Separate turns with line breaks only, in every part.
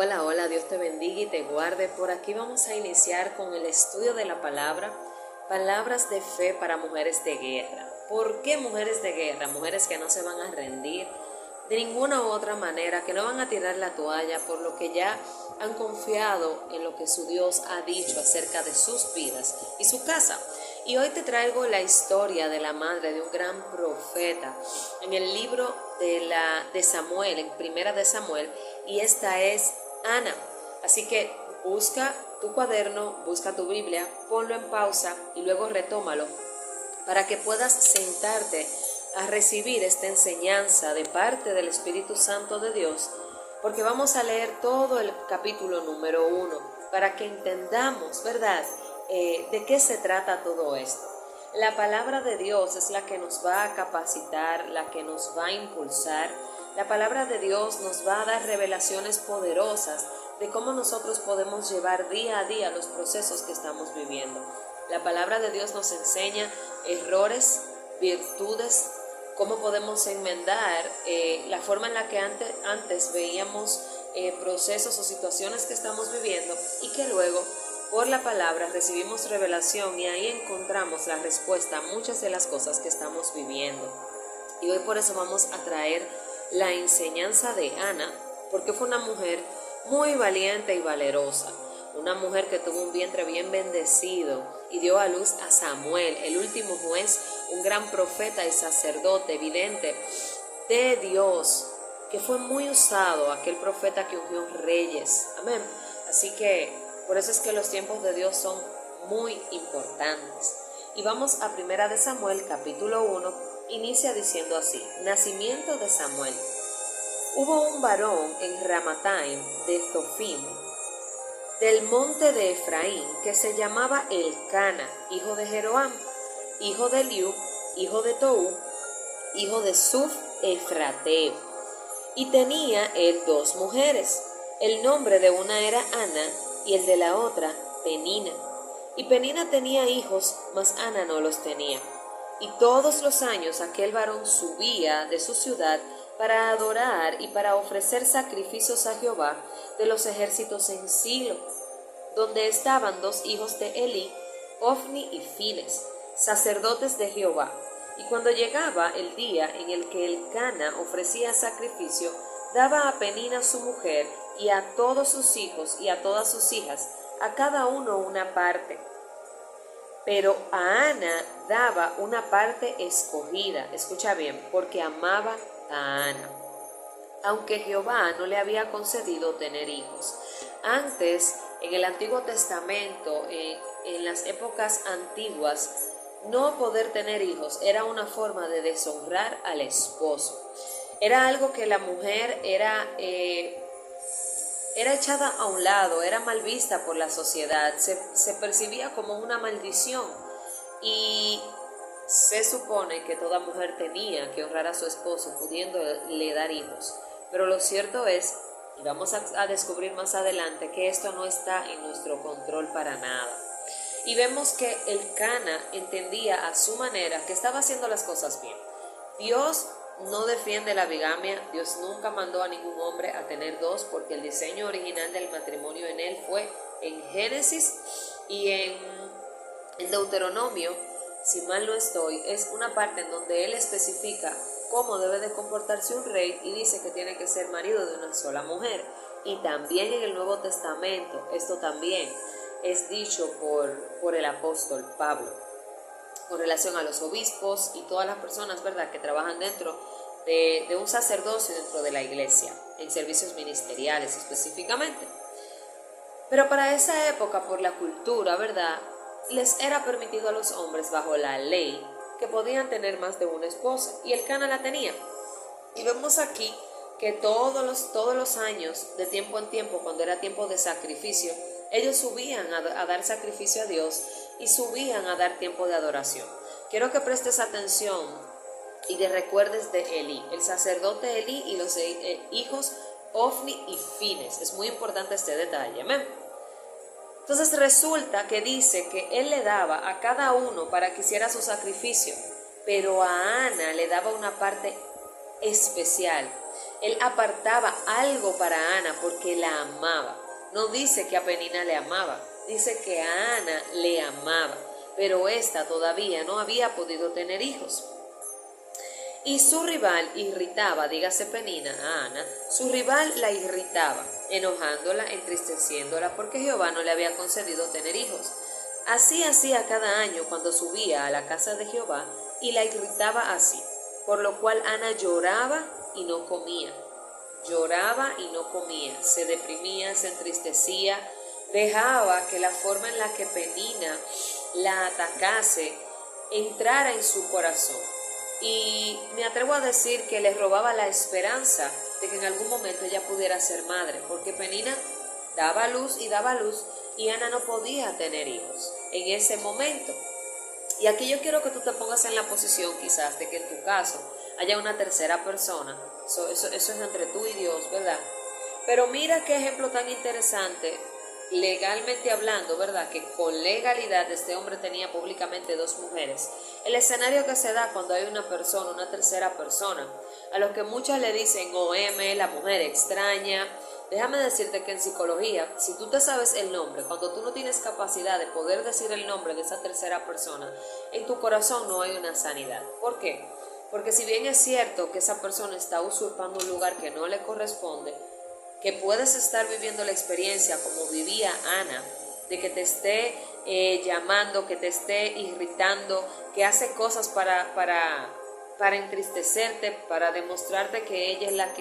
Hola, hola, Dios te bendiga y te guarde. Por aquí vamos a iniciar con el estudio de la palabra, palabras de fe para mujeres de guerra. ¿Por qué mujeres de guerra? Mujeres que no se van a rendir de ninguna u otra manera, que no van a tirar la toalla por lo que ya han confiado en lo que su Dios ha dicho acerca de sus vidas y su casa. Y hoy te traigo la historia de la madre de un gran profeta en el libro de Samuel, en Primera de Samuel, y esta es Ana. Así que busca tu cuaderno, busca tu Biblia, ponlo en pausa y luego retómalo para que puedas sentarte a recibir esta enseñanza de parte del Espíritu Santo de Dios, porque vamos a leer todo el capítulo número 1 para que entendamos, ¿verdad?, de qué se trata todo esto. La palabra de Dios es la que nos va a capacitar, la que nos va a impulsar. La palabra de Dios nos va a dar revelaciones poderosas de cómo nosotros podemos llevar día a día los procesos que estamos viviendo. La palabra de Dios nos enseña errores, virtudes, cómo podemos enmendar la forma en la que antes veíamos procesos o situaciones que estamos viviendo y que luego por la palabra recibimos revelación y ahí encontramos la respuesta a muchas de las cosas que estamos viviendo. Y hoy por eso vamos a traer la enseñanza de Ana, porque fue una mujer muy valiente y valerosa, una mujer que tuvo un vientre bien bendecido y dio a luz a Samuel, el último juez, un gran profeta y sacerdote, vidente de Dios, que fue muy usado, aquel profeta que ungió reyes. Amén. Así que por eso es que los tiempos de Dios son muy importantes. Y vamos a Primera de Samuel, capítulo 1, inicia diciendo así: Nacimiento de Samuel. Hubo un varón en Ramataim de Zofim, del monte de Efraín, que se llamaba Elcana, hijo de Jeroam, hijo de Eliú, hijo de Tou, hijo de Suf Efrateo. Y tenía él dos mujeres. El nombre de una era Ana y el de la otra Penina. Y Penina tenía hijos, mas Ana no los tenía. Y todos los años aquel varón subía de su ciudad para adorar y para ofrecer sacrificios a Jehová de los ejércitos en Silo, donde estaban dos hijos de Elí, Ofni y Fines, sacerdotes de Jehová. Y cuando llegaba el día en el que Elcana ofrecía sacrificio, daba a Penina su mujer y a todos sus hijos y a todas sus hijas, a cada uno una parte. Pero a Ana daba una parte escogida, escucha bien, porque amaba a Ana, aunque Jehová no le había concedido tener hijos. Antes, en el Antiguo Testamento, en las épocas antiguas, no poder tener hijos era una forma de deshonrar al esposo. Era algo que la mujer era echada a un lado, era mal vista por la sociedad, se percibía como una maldición. Y se supone que toda mujer tenía que honrar a su esposo pudiéndole dar hijos. Pero lo cierto es, y vamos a descubrir más adelante, que esto no está en nuestro control para nada. Y vemos que Elcana entendía a su manera que estaba haciendo las cosas bien. Dios no defiende la bigamia, Dios nunca mandó a ningún hombre a tener dos, porque el diseño original del matrimonio en él fue en Génesis y en Deuteronomio, si mal no estoy, es una parte en donde él especifica cómo debe de comportarse un rey y dice que tiene que ser marido de una sola mujer. Y también en el Nuevo Testamento, esto también es dicho por el apóstol Pablo, con relación a los obispos y todas las personas, ¿verdad?, que trabajan dentro de un sacerdocio dentro de la iglesia, en servicios ministeriales específicamente. Pero para esa época, por la cultura, ¿verdad?, les era permitido a los hombres bajo la ley que podían tener más de una esposa, y Elcana la tenía. Y vemos aquí que todos los años, de tiempo en tiempo, cuando era tiempo de sacrificio, ellos subían a dar sacrificio a Dios y subían a dar tiempo de adoración. Quiero que prestes atención y te recuerdes de Elí, el sacerdote Elí y los hijos Ofni y Fines. Es muy importante este detalle, amén. Entonces resulta que dice que él le daba a cada uno para que hiciera su sacrificio, pero a Ana le daba una parte especial. Él apartaba algo para Ana porque la amaba. No dice que a Penina le amaba, dice que a Ana le amaba, pero ésta todavía no había podido tener hijos. Y su rival irritaba, dígase Penina, a Ana, su rival la irritaba, enojándola, entristeciéndola, porque Jehová no le había concedido tener hijos. Así hacía cada año cuando subía a la casa de Jehová, y la irritaba así, por lo cual Ana lloraba y no comía. Lloraba y no comía, se deprimía, se entristecía, dejaba que la forma en la que Penina la atacase entrara en su corazón. Y me atrevo a decir que le robaba la esperanza de que en algún momento ella pudiera ser madre, porque Penina daba luz y Ana no podía tener hijos en ese momento. Y aquí yo quiero que tú te pongas en la posición quizás de que en tu caso haya una tercera persona. Eso es entre tú y Dios, ¿verdad? Pero mira qué ejemplo tan interesante, legalmente hablando, ¿verdad? Que con legalidad este hombre tenía públicamente dos mujeres. El escenario que se da cuando hay una persona, una tercera persona, a lo que muchas le dicen OM, la mujer extraña. Déjame decirte que en psicología, si tú te sabes el nombre, cuando tú no tienes capacidad de poder decir el nombre de esa tercera persona, en tu corazón no hay una sanidad. ¿Por qué? Porque si bien es cierto que esa persona está usurpando un lugar que no le corresponde, que puedes estar viviendo la experiencia como vivía Ana, de que te esté llamando, que te esté irritando, que hace cosas para entristecerte, para demostrarte que ella es la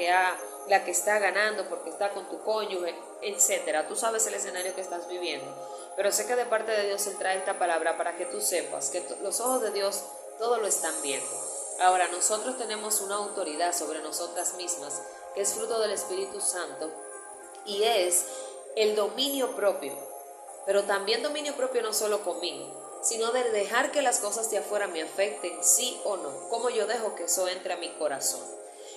que está ganando porque está con tu cónyuge, etcétera. Tú sabes el escenario que estás viviendo, pero sé que de parte de Dios Él trae esta palabra para que tú sepas que los ojos de Dios todo lo están viendo. Ahora, nosotros tenemos una autoridad sobre nosotras mismas que es fruto del Espíritu Santo y es el dominio propio, pero también dominio propio no solo conmigo, sino de dejar que las cosas de afuera me afecten, sí o no, como yo dejo que eso entre a mi corazón.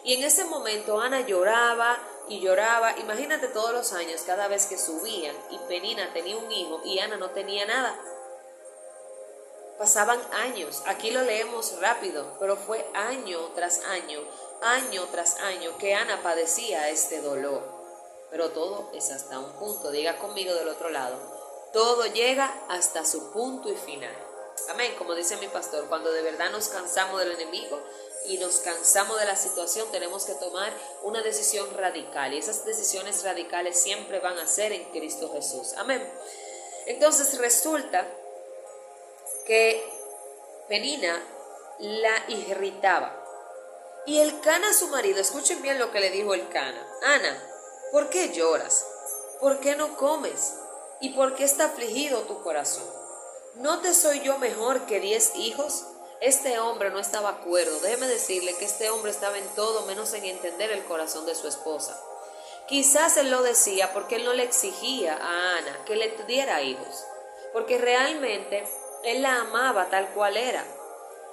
Y en ese momento Ana lloraba y lloraba, imagínate todos los años, cada vez que subían y Penina tenía un hijo y Ana no tenía nada. Pasaban años, aquí lo leemos rápido, pero fue año tras año que Ana padecía este dolor. Pero todo es hasta un punto, diga conmigo del otro lado, todo llega hasta su punto y final. Amén, como dice mi pastor, cuando de verdad nos cansamos del enemigo y nos cansamos de la situación, tenemos que tomar una decisión radical, y esas decisiones radicales siempre van a ser en Cristo Jesús. Amén. Entonces resulta que Penina la irritaba. Y el Cana, su marido, escuchen bien lo que le dijo el Cana: Ana, ¿por qué lloras? ¿Por qué no comes? ¿Y por qué está afligido tu corazón? ¿No te soy yo mejor que 10 hijos? Este hombre no estaba cuerdo. Déjeme decirle que este hombre estaba en todo menos en entender el corazón de su esposa. Quizás él lo decía porque él no le exigía a Ana que le diera hijos, porque realmente él la amaba tal cual era.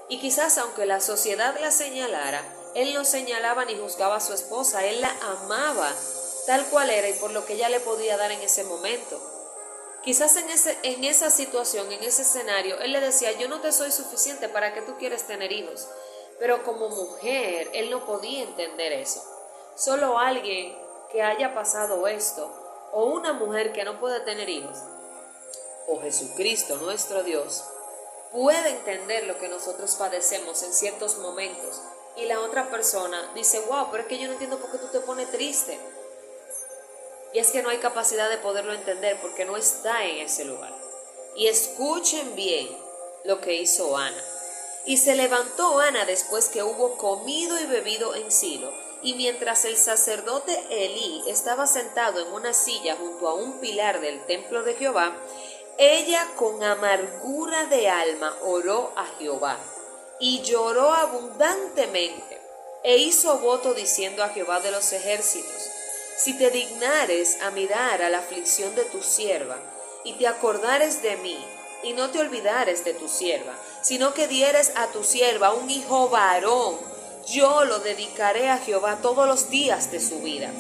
Y quizás aunque la sociedad la señalara, él no señalaba ni juzgaba a su esposa, él la amaba tal cual era y por lo que ella le podía dar en ese momento. Quizás en esa situación, en ese escenario, él le decía: yo no te soy suficiente para que tú quieras tener hijos. Pero como mujer, él no podía entender eso. Solo alguien que haya pasado esto, o una mujer que no puede tener hijos, o Jesucristo, nuestro Dios, puede entender lo que nosotros padecemos en ciertos momentos. Y la otra persona dice: wow, pero es que yo no entiendo por qué tú te pones triste. Y es que no hay capacidad de poderlo entender porque no está en ese lugar. Y escuchen bien lo que hizo Ana. Y se levantó Ana después que hubo comido y bebido en Silo, y mientras el sacerdote Elí estaba sentado en una silla junto a un pilar del templo de Jehová, ella con amargura de alma oró a Jehová, y lloró abundantemente, e hizo voto diciendo a Jehová de los ejércitos: si te dignares a mirar a la aflicción de tu sierva, y te acordares de mí, y no te olvidares de tu sierva, sino que dieres a tu sierva un hijo varón, yo lo dedicaré a Jehová todos los días de su vida,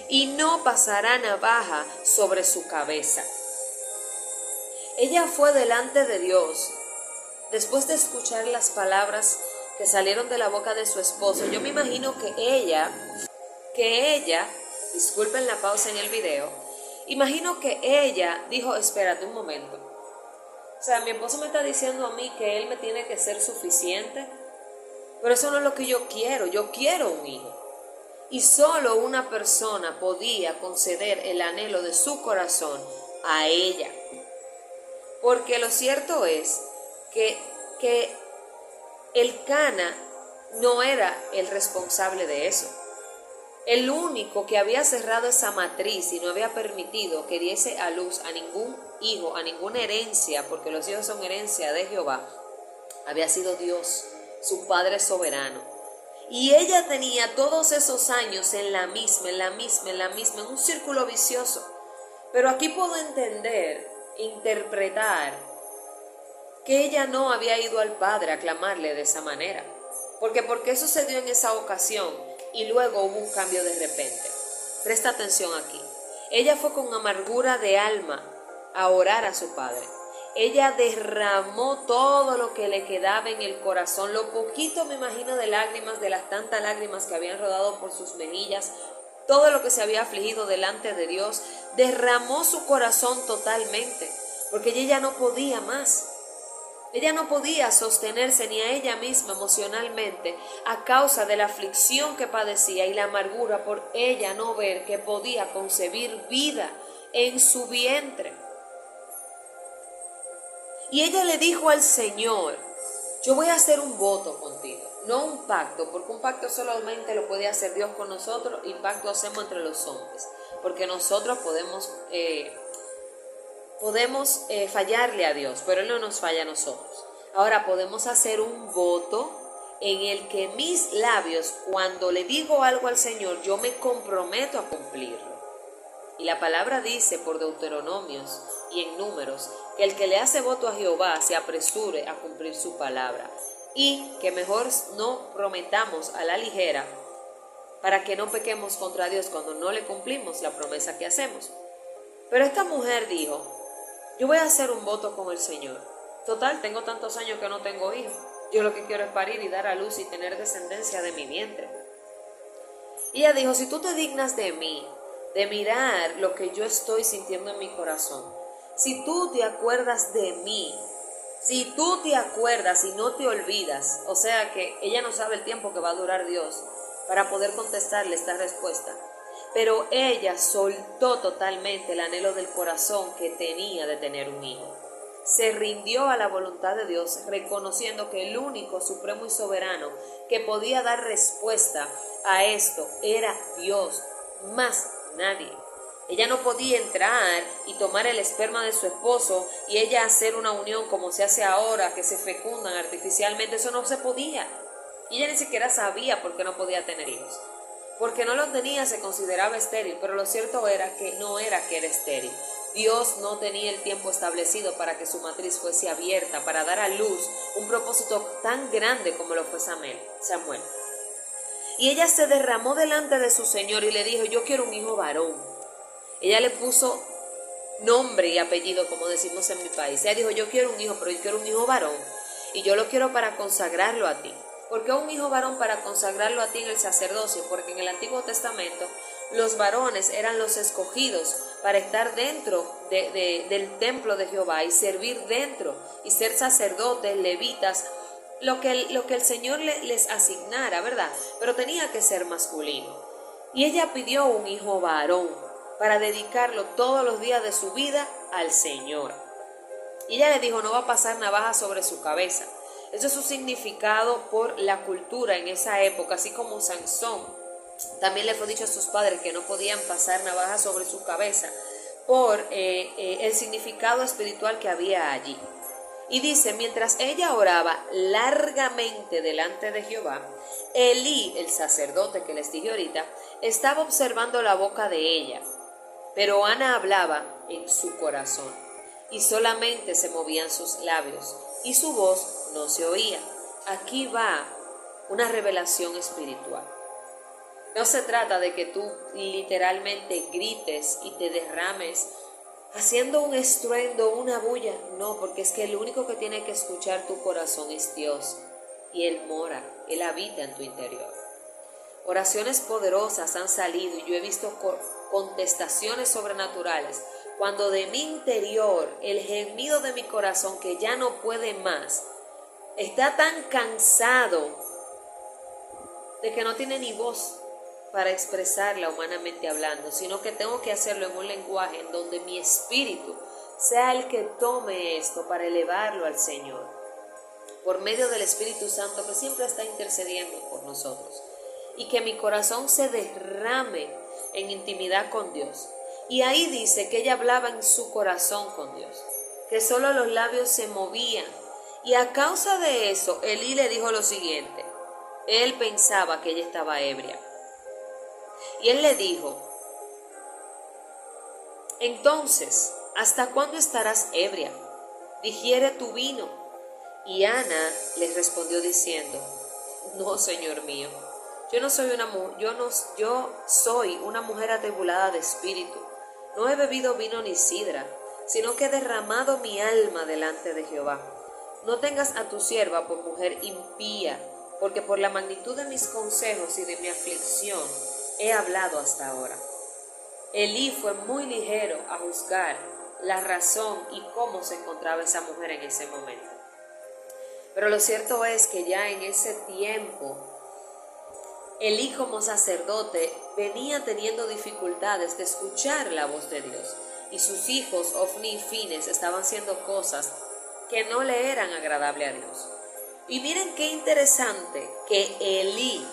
y no pasará navaja sobre su cabeza. Ella fue delante de Dios, después de escuchar las palabras que salieron de la boca de su esposo. Yo me imagino que ella que ella, disculpen la pausa en el video, imagino que ella dijo, espérate un momento. O sea, mi esposo me está diciendo a mí que él me tiene que ser suficiente, pero eso no es lo que yo quiero un hijo. Y solo una persona podía conceder el anhelo de su corazón a ella. Porque lo cierto es que el Cana no era el responsable de eso. El único que había cerrado esa matriz y no había permitido que diese a luz a ningún hijo, a ninguna herencia, porque los hijos son herencia de Jehová, había sido Dios, su Padre soberano. Y ella tenía todos esos años en un círculo vicioso. Pero aquí puedo entender, interpretar, que ella no había ido al Padre a clamarle de esa manera. Porque ¿por qué sucedió en esa ocasión y luego hubo un cambio de repente? Presta atención aquí. Ella fue con amargura de alma a orar a su Padre. Ella derramó todo lo que le quedaba en el corazón, lo poquito me imagino de lágrimas, de las tantas lágrimas que habían rodado por sus mejillas, todo lo que se había afligido delante de Dios, derramó su corazón totalmente, porque ella no podía más. Ella no podía sostenerse ni a ella misma emocionalmente a causa de la aflicción que padecía y la amargura por ella no ver que podía concebir vida en su vientre. Y ella le dijo al Señor, yo voy a hacer un voto contigo, no un pacto, porque un pacto solamente lo puede hacer Dios con nosotros y pacto hacemos entre los hombres, porque nosotros podemos fallarle a Dios, pero Él no nos falla a nosotros. Ahora podemos hacer un voto en el que mis labios, cuando le digo algo al Señor, yo me comprometo a cumplirlo. Y la palabra dice por Deuteronomios y en Números que el que le hace voto a Jehová se apresure a cumplir su palabra y que mejor no prometamos a la ligera para que no pequemos contra Dios cuando no le cumplimos la promesa que hacemos. Pero esta mujer dijo, yo voy a hacer un voto con el Señor. Total, tengo tantos años que no tengo hijos. Yo lo que quiero es parir y dar a luz y tener descendencia de mi vientre. Y ella dijo, si tú te dignas de mí, de mirar lo que yo estoy sintiendo en mi corazón, si tú te acuerdas de mí, si tú te acuerdas y no te olvidas, o sea que ella no sabe el tiempo que va a durar Dios para poder contestarle esta respuesta, pero ella soltó totalmente el anhelo del corazón que tenía de tener un hijo. Se rindió a la voluntad de Dios, reconociendo que el único, supremo y soberano que podía dar respuesta a esto era Dios, más nadie. Ella no podía entrar y tomar el esperma de su esposo y ella hacer una unión como se hace ahora, que se fecundan artificialmente. Eso no se podía. Y ella ni siquiera sabía por qué no podía tener hijos. Porque no lo tenía, se consideraba estéril, pero lo cierto era que no era que era estéril. Dios no tenía el tiempo establecido para que su matriz fuese abierta, para dar a luz un propósito tan grande como lo fue Samuel. Y ella se derramó delante de su Señor y le dijo, yo quiero un hijo varón. Ella le puso nombre y apellido, como decimos en mi país. Ella dijo, yo quiero un hijo, pero yo quiero un hijo varón. Y yo lo quiero para consagrarlo a ti. ¿Por qué un hijo varón para consagrarlo a ti en el sacerdocio? Porque en el Antiguo Testamento los varones eran los escogidos para estar dentro del templo de Jehová y servir dentro y ser sacerdotes, levitas, lo que el Señor les asignara, ¿verdad? Pero tenía que ser masculino. Y ella pidió un hijo varón para dedicarlo todos los días de su vida al Señor. Y ella le dijo, no va a pasar navaja sobre su cabeza. Eso es su significado por la cultura en esa época, así como Sansón. También le fue dicho a sus padres que no podían pasar navaja sobre su cabeza por el significado espiritual que había allí. Y dice, mientras ella oraba largamente delante de Jehová, Elí, el sacerdote que les dije ahorita, estaba observando la boca de ella. Pero Ana hablaba en su corazón y solamente se movían sus labios y su voz no se oía. Aquí va una revelación espiritual. No se trata de que tú literalmente grites y te derrames haciendo un estruendo, una bulla. No, porque es que el único que tiene que escuchar tu corazón es Dios. Y Él mora, Él habita en tu interior. Oraciones poderosas han salido y yo he visto contestaciones sobrenaturales. Cuando de mi interior, el gemido de mi corazón que ya no puede más, está tan cansado de que no tiene ni voz para expresarla humanamente hablando, sino que tengo que hacerlo en un lenguaje en donde mi espíritu sea el que tome esto para elevarlo al Señor, por medio del Espíritu Santo que siempre está intercediendo por nosotros, y que mi corazón se derrame en intimidad con Dios. Y ahí dice que ella hablaba en su corazón con Dios, que solo los labios se movían, y a causa de eso Elí le dijo lo siguiente. Él pensaba que ella estaba ebria, y él le dijo: entonces, ¿hasta cuándo estarás ebria? Digiere tu vino. Y Ana le respondió diciendo: no, Señor mío, yo soy una mujer atribulada de espíritu. No he bebido vino ni sidra, sino que he derramado mi alma delante de Jehová. No tengas a tu sierva por mujer impía, porque por la magnitud de mis consejos y de mi aflicción he hablado hasta ahora. Elí fue muy ligero a juzgar la razón y cómo se encontraba esa mujer en ese momento. Pero lo cierto es que ya en ese tiempo, Elí como sacerdote venía teniendo dificultades de escuchar la voz de Dios, y sus hijos Ofni y Fines estaban haciendo cosas que no le eran agradables a Dios. Y miren qué interesante que Elí,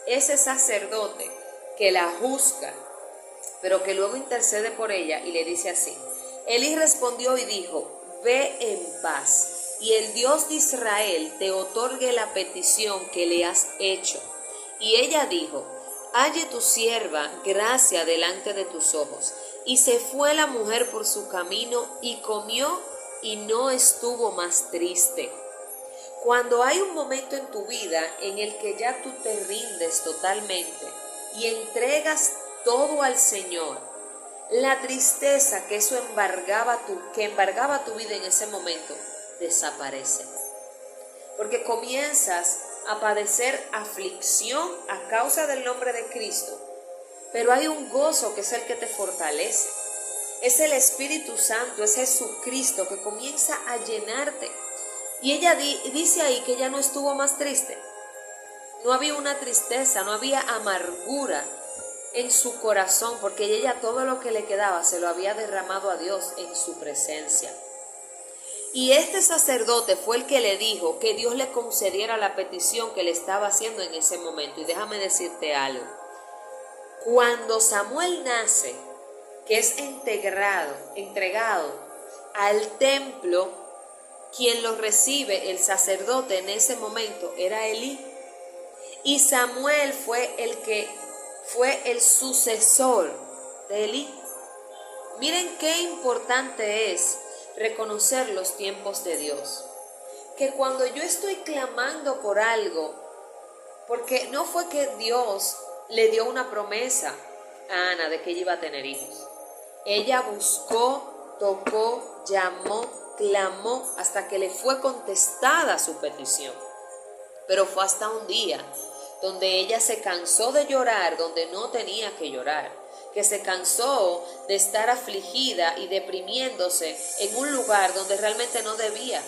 ese sacerdote que la juzga, pero que luego intercede por ella y le dice así. Elí respondió y dijo: ve en paz, y el Dios de Israel te otorgue la petición que le has hecho. Y ella dijo: halle tu sierva gracia delante de tus ojos. Y se fue la mujer por su camino y comió y no estuvo más triste. Cuando hay un momento en tu vida en el que ya tú te rindes totalmente y entregas todo al Señor, la tristeza que eso embargaba tu vida en ese momento desaparece. Porque comienzas a padecer aflicción a causa del nombre de Cristo, pero hay un gozo que es el que te fortalece. Es el Espíritu Santo, es Jesucristo que comienza a llenarte. Y ella dice ahí que ella no estuvo más triste. No había una tristeza, no había amargura en su corazón, porque ella todo lo que le quedaba se lo había derramado a Dios en su presencia. Y este sacerdote fue el que le dijo que Dios le concediera la petición que le estaba haciendo en ese momento. Y déjame decirte algo. Cuando Samuel nace, que es entregado al templo, quien lo recibe, el sacerdote en ese momento, era Elí. Y Samuel fue el sucesor de Elí. Miren qué importante es reconocer los tiempos de Dios. Que cuando yo estoy clamando por algo, porque no fue que Dios le dio una promesa a Ana de que ella iba a tener hijos. Ella buscó, tocó, llamó, clamó hasta que le fue contestada su petición. Pero fue hasta un día donde ella se cansó de llorar donde no tenía que llorar, que se cansó de estar afligida y deprimiéndose en un lugar donde realmente no debía.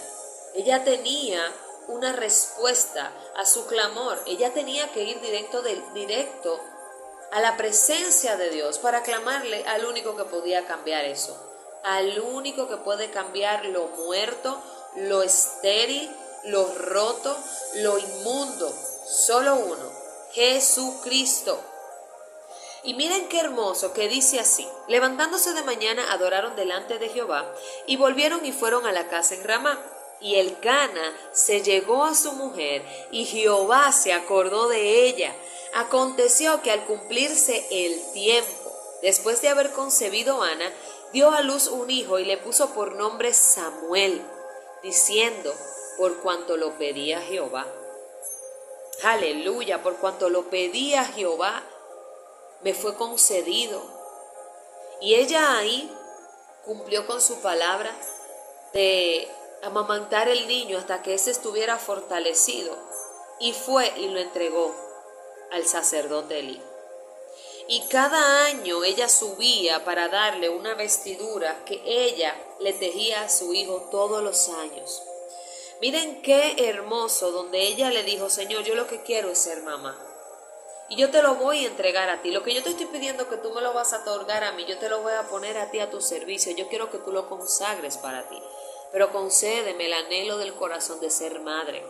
Ella tenía una respuesta a su clamor. Ella tenía que ir directo a la presencia de Dios para clamarle al único que podía cambiar eso, al único que puede cambiar lo muerto, lo estéril, lo roto, lo inmundo. Solo uno, Jesucristo. Y miren qué hermoso que dice así: levantándose de mañana adoraron delante de Jehová y volvieron y fueron a la casa en Ramá. Y Elcana se llegó a su mujer y Jehová se acordó de ella. Aconteció que al cumplirse el tiempo, después de haber concebido Ana, dio a luz un hijo y le puso por nombre Samuel, diciendo: por cuanto lo pedía Jehová. Aleluya, por cuanto lo pedía Jehová, me fue concedido. Y ella ahí cumplió con su palabra de amamantar el niño hasta que éste estuviera fortalecido. Y fue y lo entregó. al sacerdote Elí. Y cada año ella subía para darle una vestidura que ella le tejía a su hijo todos los años. Miren qué hermoso, donde ella le dijo: Señor, yo lo que quiero es ser mamá. Y yo te lo voy a entregar a ti. Lo que yo te estoy pidiendo que tú me lo vas a otorgar a mí, yo te lo voy a poner a ti a tu servicio. Yo quiero que tú lo consagres para ti. Pero concédeme el anhelo del corazón de ser madre.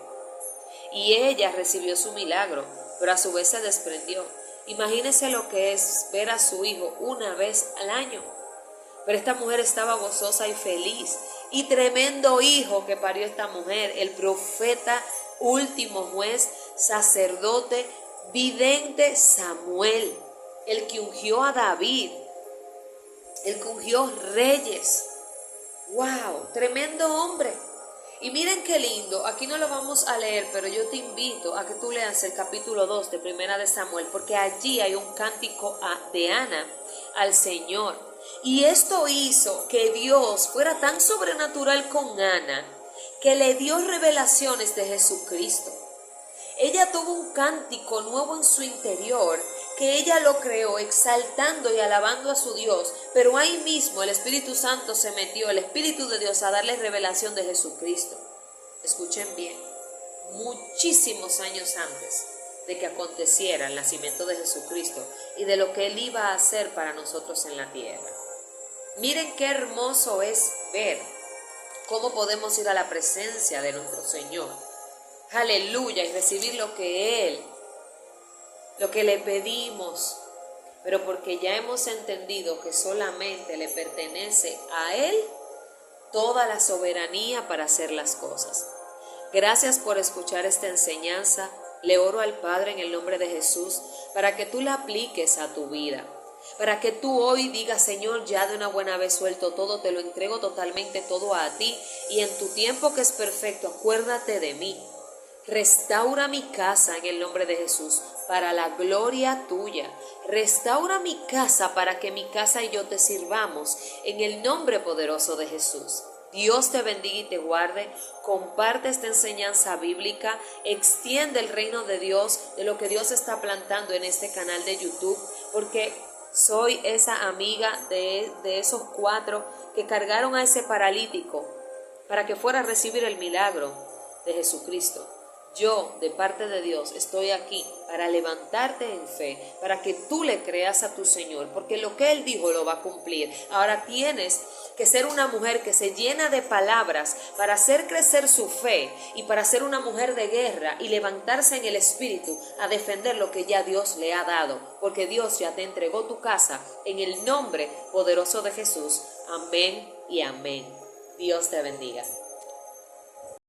Y ella recibió su milagro, pero a su vez se desprendió. Imagínese lo que es ver a su hijo una vez al año. Pero esta mujer estaba gozosa y feliz. Y tremendo hijo que parió esta mujer, el profeta, último juez, sacerdote, vidente Samuel, el que ungió a David, el que ungió reyes. ¡Wow! Tremendo hombre. Y miren qué lindo, aquí no lo vamos a leer, pero yo te invito a que tú leas el capítulo 2 de Primera de Samuel, porque allí hay un cántico de Ana al Señor. Y esto hizo que Dios fuera tan sobrenatural con Ana, que le dio revelaciones de Jesucristo. Ella tuvo un cántico nuevo en su interior, que ella lo creó exaltando y alabando a su Dios, pero ahí mismo el Espíritu Santo se metió, el Espíritu de Dios, a darle revelación de Jesucristo. Escuchen bien, muchísimos años antes de que aconteciera el nacimiento de Jesucristo y de lo que Él iba a hacer para nosotros en la tierra. Miren qué hermoso es ver cómo podemos ir a la presencia de nuestro Señor. Aleluya, y recibir lo que le pedimos, pero porque ya hemos entendido que solamente le pertenece a Él toda la soberanía para hacer las cosas. Gracias por escuchar esta enseñanza. Le oro al Padre en el nombre de Jesús para que tú la apliques a tu vida, para que tú hoy digas: Señor, ya de una buena vez suelto todo, te lo entrego totalmente todo a ti, y en tu tiempo que es perfecto, acuérdate de mí. Restaura mi casa en el nombre de Jesús, para la gloria tuya. Restaura mi casa para que mi casa y yo te sirvamos en el nombre poderoso de Jesús. Dios te bendiga y te guarde. Comparte esta enseñanza bíblica. Extiende el reino de Dios, de lo que Dios está plantando en este canal de YouTube, porque soy esa amiga de esos 4 que cargaron a ese paralítico para que fuera a recibir el milagro de Jesucristo. Yo, de parte de Dios, estoy aquí para levantarte en fe, para que tú le creas a tu Señor, porque lo que Él dijo lo va a cumplir. Ahora tienes que ser una mujer que se llena de palabras para hacer crecer su fe y para ser una mujer de guerra y levantarse en el espíritu a defender lo que ya Dios le ha dado, porque Dios ya te entregó tu casa en el nombre poderoso de Jesús. Amén y amén. Dios te bendiga.